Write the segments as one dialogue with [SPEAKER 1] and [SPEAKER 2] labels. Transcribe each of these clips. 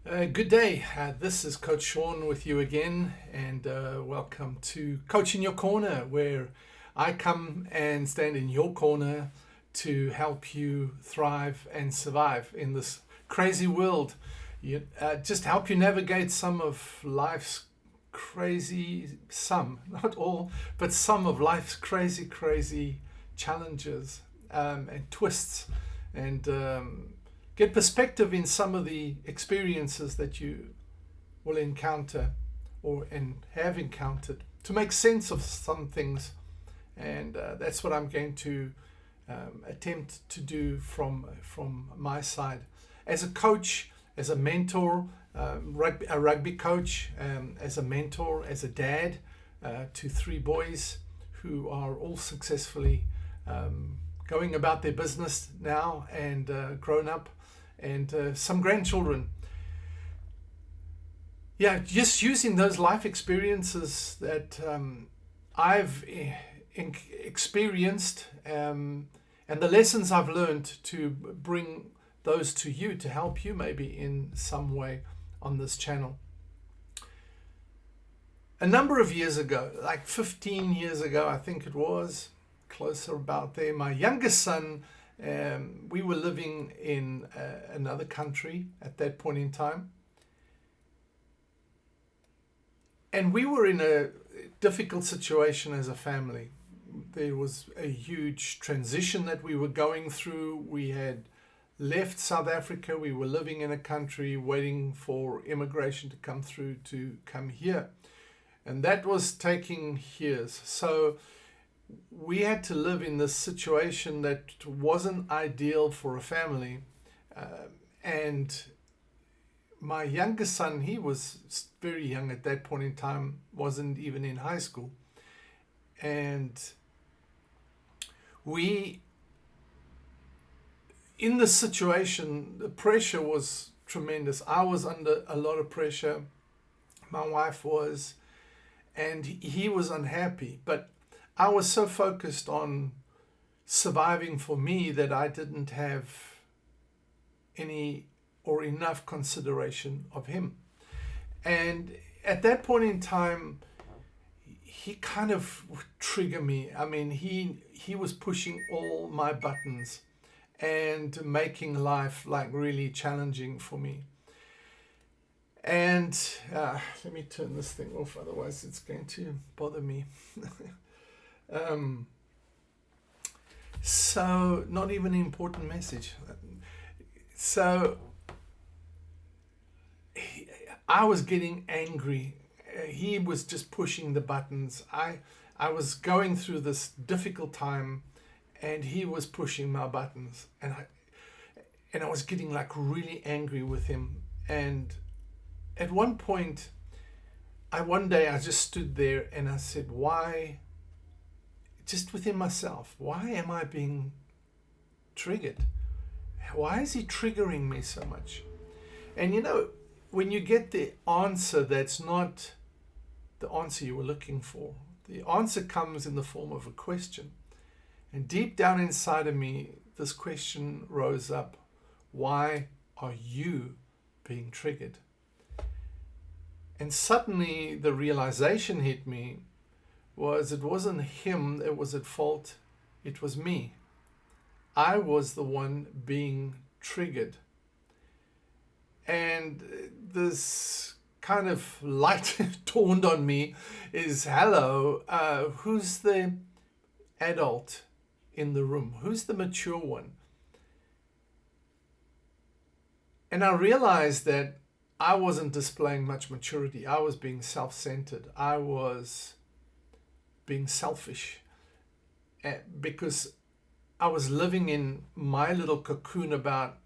[SPEAKER 1] Good day. This is Coach Shaun with you again, and welcome to Coach in Your Corner, where I come and stand in your corner to help you thrive and survive in this crazy world. Just help you navigate some of life's not all, but some of life's crazy challenges and twists and get perspective in some of the experiences that you will encounter and have encountered to make sense of some things. And that's what I'm going to attempt to do from my side. As a coach, as a mentor, a rugby coach, as a mentor, as a dad to three boys who are all successfully going about their business now and grown up, and some grandchildren. Yeah, just using those life experiences that I've experienced and the lessons I've learned to bring those to you to help you maybe in some way on this channel. A number of years ago, like 15 years ago, I think it was, closer about there, my youngest son, we were living in another country at that point in time. And we were in a difficult situation as a family. There was a huge transition that we were going through. We had left South Africa. We were living in a country waiting for immigration to come through to come here. And that was taking years. So we had to live in this situation that wasn't ideal for a family. And my youngest son, he was very young at that point in time, wasn't even in high school. And in this situation, the pressure was tremendous. I was under a lot of pressure. My wife was, and he was unhappy. But I was so focused on surviving for me that I didn't have any or enough consideration of him. And at that point in time, he kind of triggered me. I mean, he was pushing all my buttons and making life like really challenging for me. And let me turn this thing off, otherwise it's going to bother me. So not even an important message. So I was getting angry. He was just pushing the buttons. I was going through this difficult time and he was pushing my buttons, and I was getting like really angry with him. And at one point, one day I just stood there and I said, why, just within myself, why am I being triggered? Why is he triggering me so much? And when you get the answer that's not the answer you were looking for, the answer comes in the form of a question. And deep down inside of me, this question rose up. Why are you being triggered? And suddenly the realization hit me it wasn't him that was at fault, it was me. I was the one being triggered. And this kind of light dawned on me is, hello, who's the adult in the room? Who's the mature one? And I realized that I wasn't displaying much maturity. I was being self-centered. I was being selfish because I was living in my little cocoon about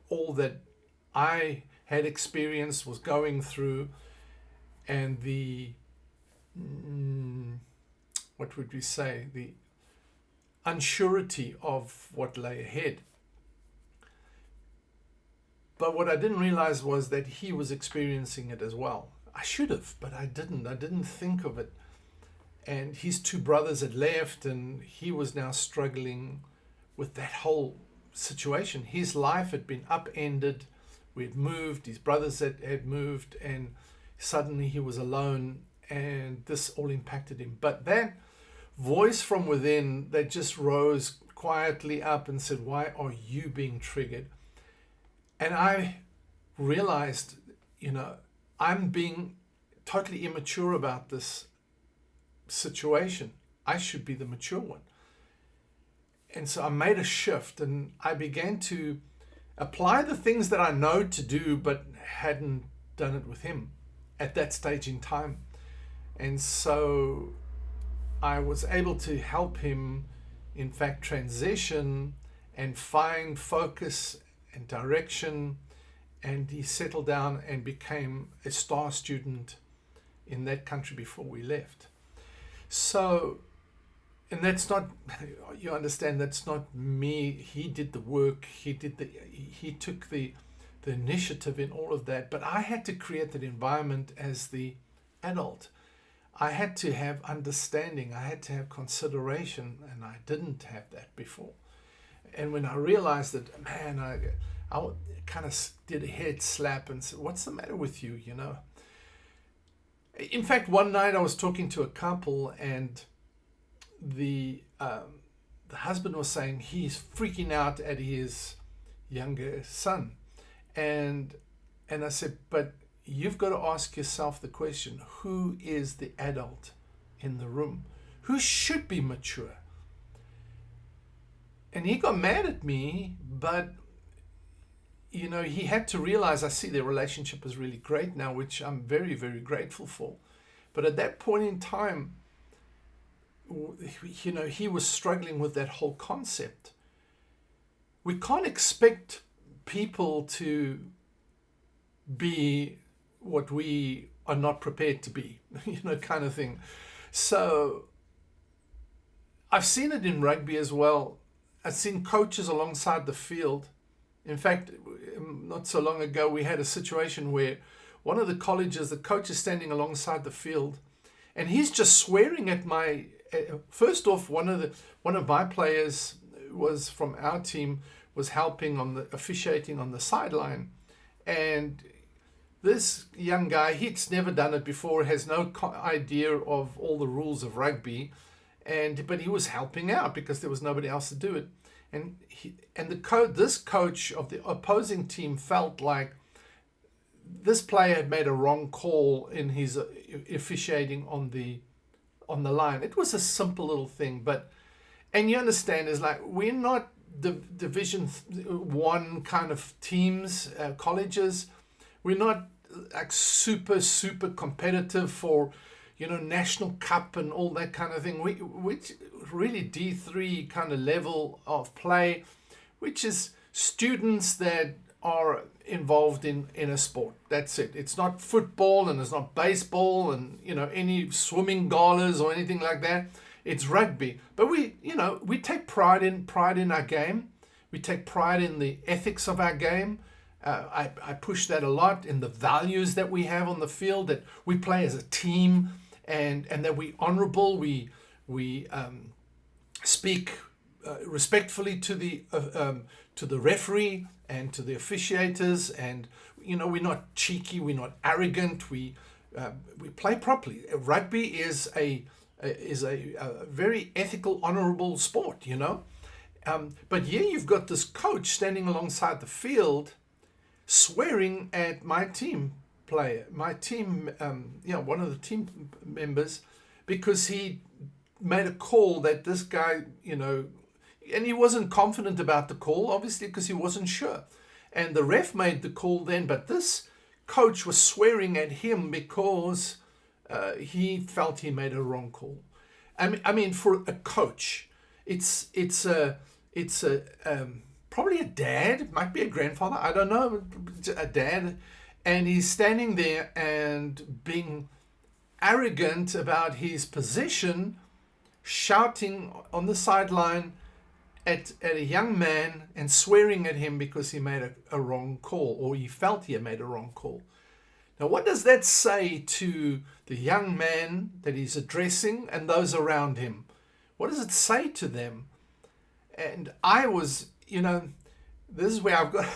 [SPEAKER 1] all that I had experienced, was going through, and the what would we say, the unsurety of what lay ahead. But what I didn't realize was that he was experiencing it as well. I should have, but I didn't think of it. And his two brothers had left, and he was now struggling with that whole situation. His life had been upended. We had moved, his brothers had moved, and suddenly he was alone, and this all impacted him. But that voice from within that just rose quietly up and said, why are you being triggered? And I realized, I'm being totally immature about this situation. I should be the mature one. And so I made a shift, and I began to apply the things that I know to do but hadn't done it with him at that stage in time. And so I was able to help him, in fact, transition and find focus and direction. And he settled down and became a star student in that country before we left. So, and that's not, you understand, that's not me. He did the work. He took the initiative in all of that. But I had to create that environment as the adult. I had to have understanding. I had to have consideration, and I didn't have that before. And when I realized that, man, I kind of did a head slap and said, what's the matter with you, In fact, one night I was talking to a couple, and the husband was saying he's freaking out at his younger son. And I said, but you've got to ask yourself the question, who is the adult in the room? Who should be mature? And he got mad at me, but he had to realize, I see their relationship is really great now, which I'm very, very grateful for. But at that point in time, he was struggling with that whole concept. We can't expect people to be what we are not prepared to be, kind of thing. So I've seen it in rugby as well. I've seen coaches alongside the field. In fact, not so long ago, we had a situation where one of the colleges, the coach is standing alongside the field, and he's just swearing at my. First off, one of my players was from our team, was helping on the officiating on the sideline, and this young guy, he's never done it before, has no idea of all the rules of rugby, but he was helping out because there was nobody else to do it. And this coach of the opposing team felt like this player had made a wrong call in his officiating on the line. It was a simple little thing, and you understand, is like, we're not the Division 1 kind of teams, colleges. We're not like super competitive for national cup and all that kind of thing. Which really D3 kind of level of play, which is students that are involved in a sport. That's it. It's not football, and it's not baseball, and any swimming galas or anything like that. It's rugby. But we take pride in our game. We take pride in the ethics of our game. I push that a lot, in the values that we have on the field, that we play as a team, and that we honorable, we speak respectfully to the referee and to the officiators, and we're not cheeky, we're not arrogant, we play properly. Rugby is a very ethical, honorable sport, but here you've got this coach standing alongside the field, swearing at my team player, one of the team members, because he made a call that this guy, and he wasn't confident about the call, obviously, because he wasn't sure. And the ref made the call then, but this coach was swearing at him because he felt he made a wrong call. I mean, for a coach, it's probably a dad, might be a grandfather, I don't know, a dad, and he's standing there and being arrogant about his position, shouting on the sideline at a young man and swearing at him because he made a wrong call, or he felt he had made a wrong call. Now, what does that say to the young man that he's addressing and those around him? What does it say to them? And I was, this is where I've got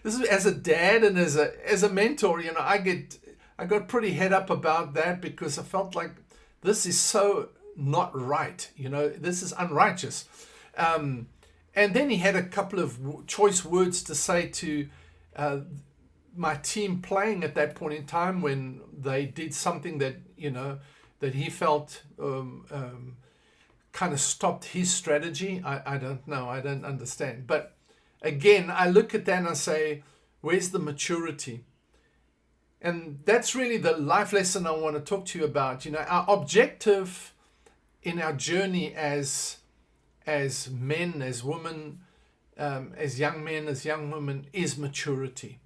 [SPEAKER 1] this is as a dad and as a mentor, I got pretty head up about that because I felt like this is so not right, this is unrighteous. And then he had a couple of choice words to say to my team playing at that point in time when they did something that that he felt kind of stopped his strategy. I don't know. I don't understand. But again, I look at that and I say, where's the maturity? And that's really the life lesson I want to talk to you about. Our objective in our journey as men, as women, as young men, as young women, is maturity.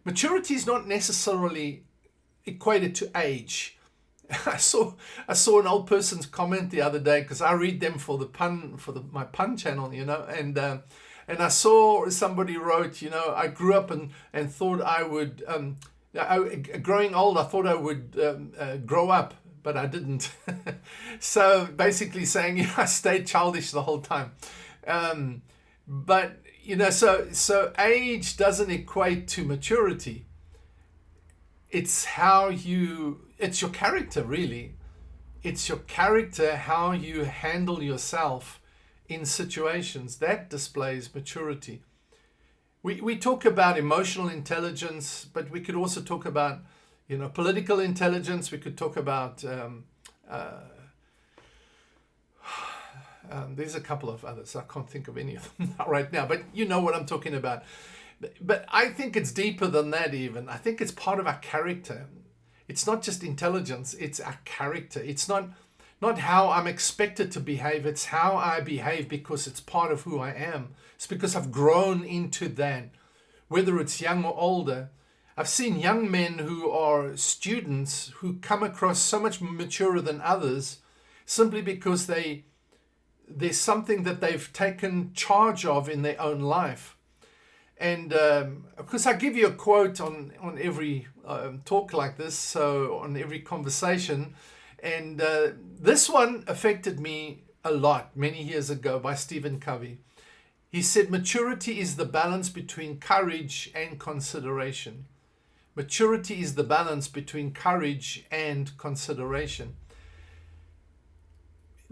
[SPEAKER 1] Maturity is not necessarily equated to age. I saw an old person's comment the other day because I read them for my pun channel, and I saw somebody wrote, I grew up and thought I would, growing old, I thought I would grow up, but I didn't. So basically saying, I stayed childish the whole time. But so age doesn't equate to maturity. It's it's your character, really. It's your character, how you handle yourself in situations that displays maturity. We talk about emotional intelligence, but we could also talk about, political intelligence. We could talk about, there's a couple of others. I can't think of any of them right now, but you know what I'm talking about. But I think it's deeper than that even. I think it's part of our character. It's not just intelligence, it's our character. It's not how I'm expected to behave, it's how I behave because it's part of who I am. It's because I've grown into that, whether it's young or older. I've seen young men who are students who come across so much maturer than others simply because there's something that they've taken charge of in their own life. And of course, I give you a quote on every talk like this, so on every conversation. And this one affected me a lot many years ago by Covey. He said, maturity is the balance between courage and consideration. Maturity is the balance between courage and consideration.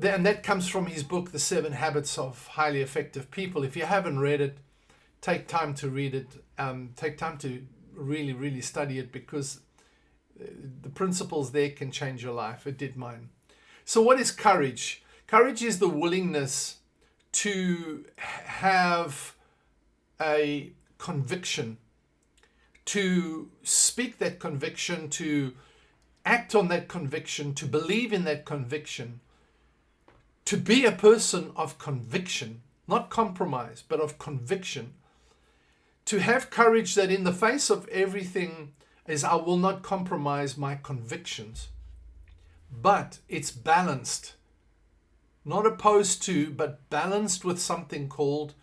[SPEAKER 1] And that comes from his book, The 7 Habits of Highly Effective People. If you haven't read it, take time to read it. Take time to really, really study it because the principles there can change your life. It did mine. So what is courage? Courage is the willingness to have a conviction, to speak that conviction, to act on that conviction, to believe in that conviction, to be a person of conviction, not compromise, but of conviction. To have courage that in the face of everything is I will not compromise my convictions. But it's balanced. Not opposed to, but balanced with something called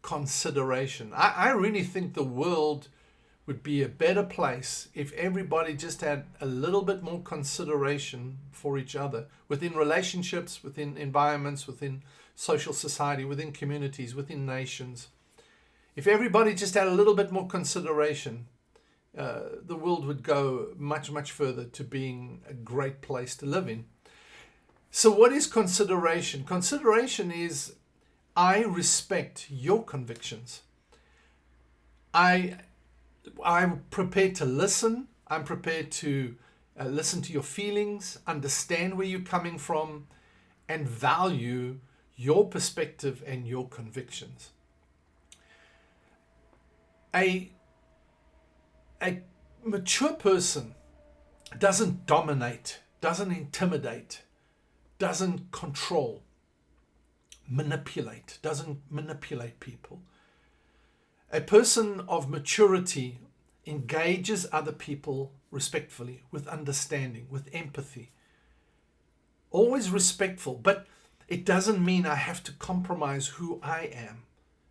[SPEAKER 1] consideration. I really think the world would be a better place if everybody just had a little bit more consideration for each other within relationships, within environments, within social society, within communities, within nations. If everybody just had a little bit more consideration, the world would go much, much further to being a great place to live in. So what is consideration? Consideration is I respect your convictions. I'm prepared to listen. I'm prepared to listen to your feelings, understand where you're coming from, and value your perspective and your convictions. A mature person doesn't dominate, doesn't intimidate, doesn't control, doesn't manipulate people. A person of maturity engages other people respectfully, with understanding, with empathy. Always respectful, but it doesn't mean I have to compromise who I am.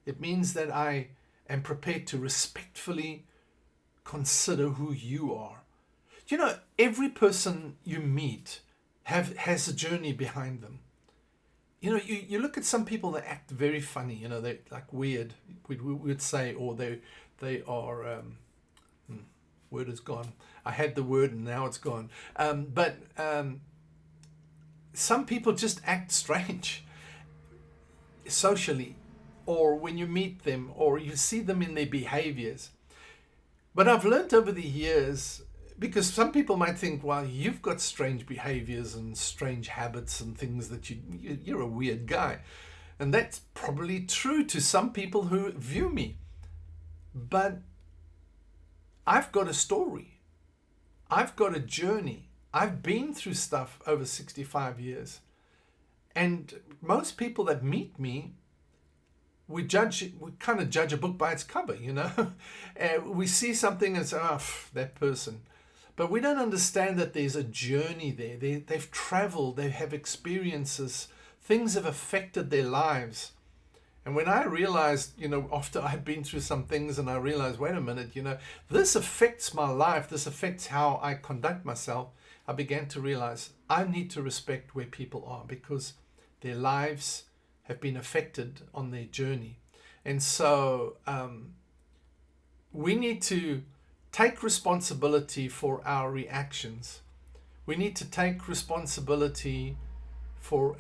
[SPEAKER 1] It means that I am prepared to respectfully consider who you are. Every person you meet has a journey behind them. You look at some people that act very funny, they're like weird, we would say, or they are, word is gone. I had the word and now it's gone. But some people just act strange socially, or when you meet them, or you see them in their behaviors. But I've learned over the years, because some people might think, well, you've got strange behaviors and strange habits and things that you're a weird guy. And that's probably true to some people who view me. But I've got a story. I've got a journey. I've been through stuff over 65 years. And most people that meet me, we kind of judge a book by its cover, we see something and say, that person. But we don't understand that there's a journey there. They've traveled, they have experiences, things have affected their lives. And when I realized, after I'd been through some things and I realized, wait a minute, this affects my life, this affects how I conduct myself, I began to realize I need to respect where people are, because their lives have been affected on their journey. And so we need to take responsibility for our reactions. We need to take responsibility for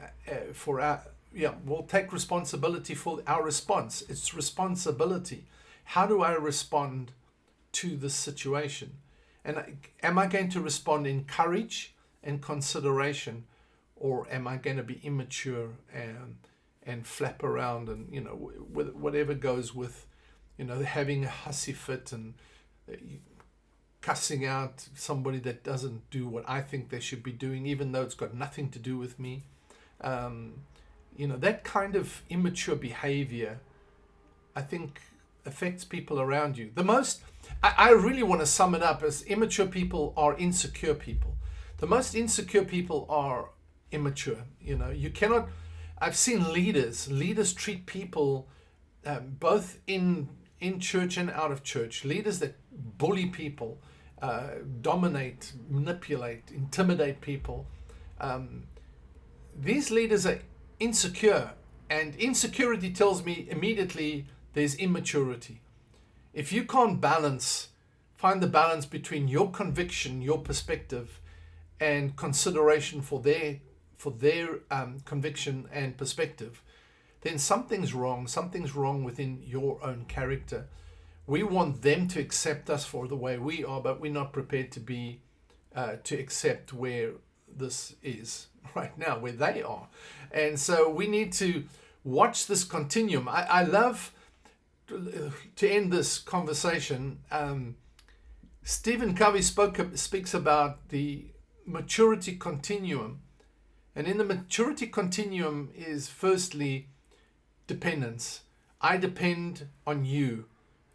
[SPEAKER 1] we'll take responsibility for our response. It's responsibility. How do I respond to this situation? And am I going to respond in courage and consideration, or am I going to be immature and flap around and, whatever goes with, having a hussy fit and cussing out somebody that doesn't do what I think they should be doing, even though it's got nothing to do with me. That kind of immature behavior, I think, affects people around you. I really want to sum it up as immature people are insecure people. The most insecure people are immature. You cannot, I've seen leaders treat people both in church and out of church, leaders that bully people, dominate, manipulate, intimidate people. These leaders are insecure, and insecurity tells me immediately there's immaturity. If you can't find the balance between your conviction, your perspective, and consideration for their conviction and perspective, then something's wrong. Something's wrong within your own character. We want them to accept us for the way we are, but we're not prepared to accept where this is right now, where they are. And so we need to watch this continuum. I love, to end this conversation, Stephen Covey speaks about the maturity continuum. And in the maturity continuum is firstly dependence. I depend on you.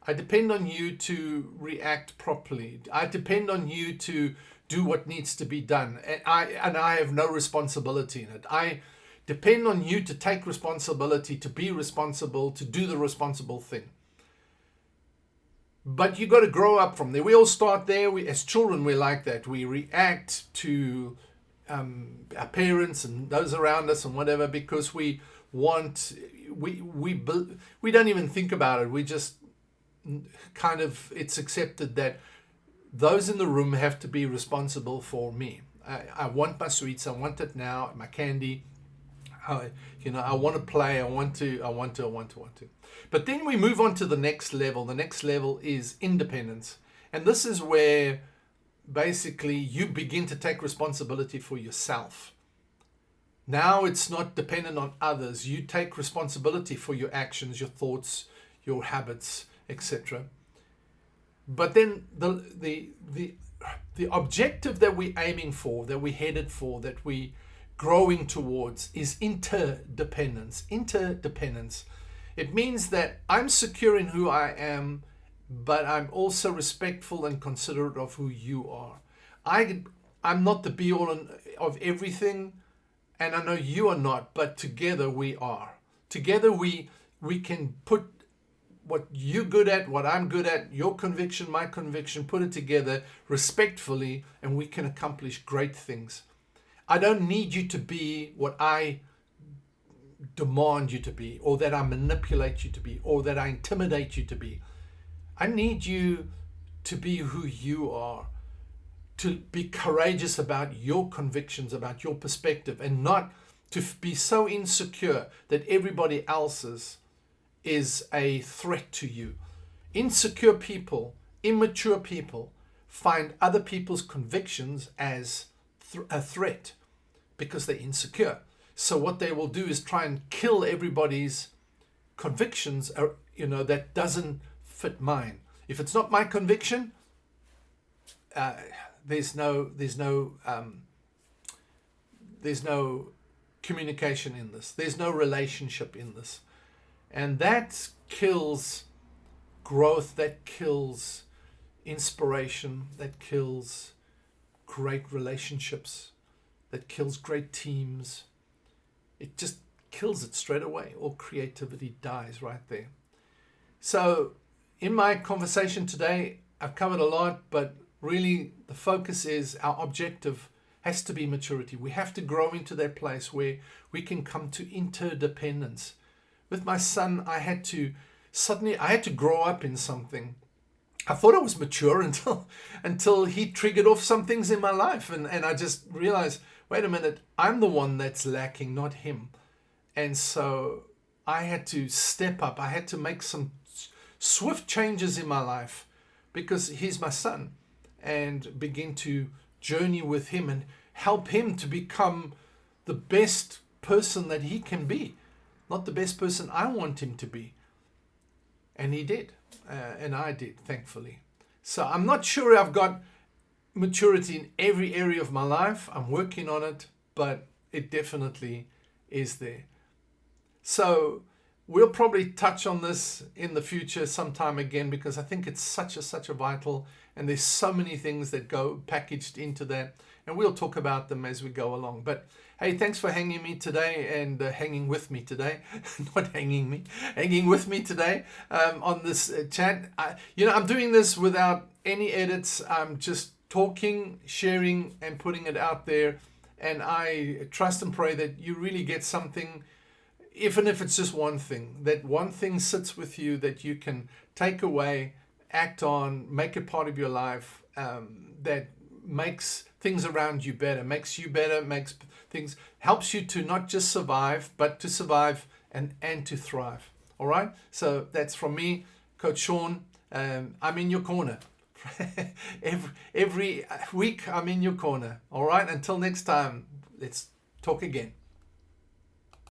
[SPEAKER 1] I depend on you to react properly. I depend on you to do what needs to be done. And I have no responsibility in it. I depend on you to take responsibility, to be responsible, to do the responsible thing. But you got to grow up from there. We all start there. As children, we're like that. We react to our parents and those around us and whatever, because we don't even think about it. We just kind of, it's accepted that those in the room have to be responsible for me. I want my sweets. I want it now. My candy. I want to play. I want to. But then we move on to the next level. The next level is independence. And this is where basically you begin to take responsibility for yourself. Now it's not dependent on others. You take responsibility for your actions, your thoughts, your habits, etc. But then the objective that we're aiming for, that we're headed for, that we're growing towards is interdependence. Interdependence. It means that I'm secure in who I am, but I'm also respectful and considerate of who you are. I'm not the be-all of everything, and I know you are not, but together we are. Together we can put what you're good at, what I'm good at, your conviction, my conviction, put it together respectfully, and we can accomplish great things. I don't need you to be what I demand you to be, or that I manipulate you to be, or that I intimidate you to be. I need you to be who you are, to be courageous about your convictions, about your perspective, and not to be so insecure that everybody else's is a threat to you. Insecure people, immature people, find other people's convictions as a threat because they're insecure. So what they will do is try and kill everybody's convictions, that doesn't fit mine. If it's not my conviction, there's no communication in this. There's no relationship in this. And that kills growth, that kills inspiration, that kills great relationships, that kills great teams. It just kills it straight away. All creativity dies right there. So in my conversation today, I've covered a lot, but really the focus is our objective has to be maturity. We have to grow into that place where we can come to interdependence. With my son, I had to grow up in something. I thought I was mature until he triggered off some things in my life. And I just realized, wait a minute, I'm the one that's lacking, not him. And so I had to step up. I had to make some swift changes in my life because he's my son, and begin to journey with him and help him to become the best person that he can be, not the best person I want him to be. And he did, and I did, thankfully. So I'm not sure I've got maturity in every area of my life. I'm working on it, but it definitely is there. So we'll probably touch on this in the future sometime again, because I think it's such a vital, and there's so many things that go packaged into that, and we'll talk about them as we go along. But hey, thanks for hanging hanging with me today, hanging with me today on this chat. I'm doing this without any edits. I'm just talking, sharing, and putting it out there. And I trust and pray that you really get something, even if it's just one thing, that one thing sits with you that you can take away, act on, make it part of your life, that makes things around you better, makes you better, helps you to not just survive, but to survive and to thrive. All right? So that's from me, Coach Shaun. I'm in your corner. every week I'm in your corner. All right? Until next time, let's talk again.